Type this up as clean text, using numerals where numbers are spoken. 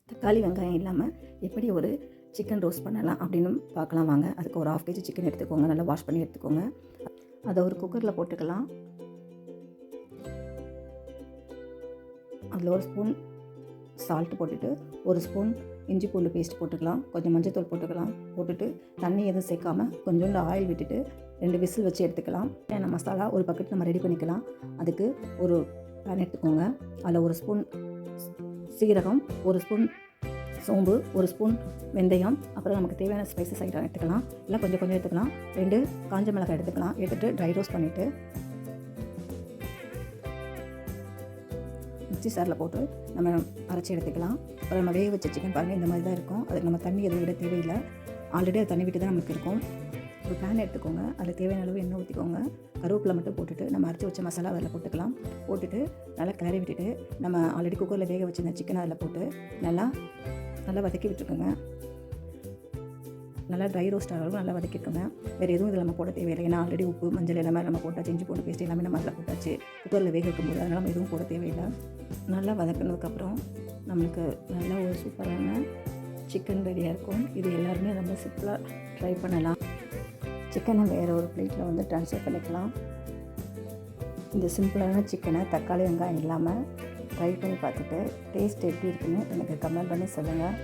தக்காளி வெங்காயம் இல்லாமல் எப்படி ஒரு சிக்கன் ரோஸ்ட் பண்ணலாம் அப்படின்னு பார்க்கலாம் வாங்க. அதுக்கு ஒரு 1/2 kg சிக்கன் எடுத்துக்கோங்க. நல்லா வாஷ் பண்ணி எடுத்துக்கோங்க. அதை ஒரு குக்கரில் போட்டுக்கலாம். அதில் ஒரு ஸ்பூன் சால்ட் போட்டுட்டு, ஒரு ஸ்பூன் இஞ்சி பூண்டு பேஸ்ட் போட்டுக்கலாம். கொஞ்சம் மஞ்சத்தூள் போட்டுக்கலாம். போட்டுட்டு தண்ணி எதுவும் சேர்க்காமல் கொஞ்சோண்டு ஆயில் விட்டுட்டு 2 விசில் வச்சு எடுத்துக்கலாம். ஏன்னா மசாலா ஒரு பக்கெட் நம்ம ரெடி பண்ணிக்கலாம். அதுக்கு ஒரு பேன் எடுத்துக்கோங்க. அதில் ஒரு ஸ்பூன் சீரகம், ஒரு ஸ்பூன் சோம்பு, ஒரு ஸ்பூன் வெந்தயம், அப்புறம் நமக்கு தேவையான ஸ்பைசஸ் ஐட்டம் எடுத்துக்கலாம். இல்லை கொஞ்சம் கொஞ்சம் எடுத்துக்கலாம். 2 காஞ்ச மிளகாய் எடுத்துக்கலாம். எடுத்துகிட்டு ட்ரை ரோஸ்ட் பண்ணிவிட்டு மிக்ஸி சாரில் போட்டு நம்ம அரைச்சி எடுத்துக்கலாம். அப்புறம் நம்ம வேக வச்ச சிக்கன் பாருங்கள், இந்த மாதிரி தான் இருக்கும். அதுக்கு நம்ம தண்ணி எதுவும் விட தேவையில்லை. ஆல்ரெடி அது தண்ணி விட்டு தான் நமக்கு இருக்கும். ஒரு பேன் எடுத்துக்கோங்க. அதில் தேவையான அளவு எண்ணெய் ஊற்றிக்கோங்க. கருவேப்பிலை மட்டும் போட்டுட்டு நம்ம அரைச்சி வச்ச மசாலா அதில் போட்டுக்கலாம். போட்டுட்டு நல்லா கிளறி விட்டுட்டு நம்ம ஆல்ரெடி குக்கரில் வேக வச்சிருந்த சிக்கனை அதில் போட்டு நல்லா வதக்கி விட்டுருக்கோங்க. நல்லா ட்ரை ரோஸ்ட் ஆகிறவங்க நல்லா வதக்கிக்கோங்க. வேறு எதுவும் இதில் நம்ம போட தேவையில்லை. ஏன்னா ஆல்ரெடி உப்பு, மஞ்சள் எல்லாமே நம்ம போட்டாச்சு. இஞ்சி பூண்டு பேஸ்ட் எல்லாமே நம்ம அதில் போட்டாச்சு. குக்கரில் வேக வைக்கும்போது அதனால் நம்ம எதுவும் போட தேவையில்லை. நல்லா வதக்கினதுக்கப்புறம் நம்மளுக்கு நல்லா ஒரு சூப்பரான சிக்கன் ரெடியாக இருக்கும். இது எல்லாருமே ரொம்ப சிம்பிளாக ட்ரை பண்ணலாம். சிக்கனை வேறு ஒரு பிளேட்டில் வந்து ட்ரான்ஸ்ஃபர் பண்ணிக்கலாம். இந்த சிம்பிளான சிக்கனை தக்காளி வெங்காயம் இல்லாமல் ட்ரை பண்ணி பார்த்துட்டு டேஸ்ட் எப்படி இருக்குன்னு எனக்கு கமெண்ட் பண்ணி சொல்லுங்கள்.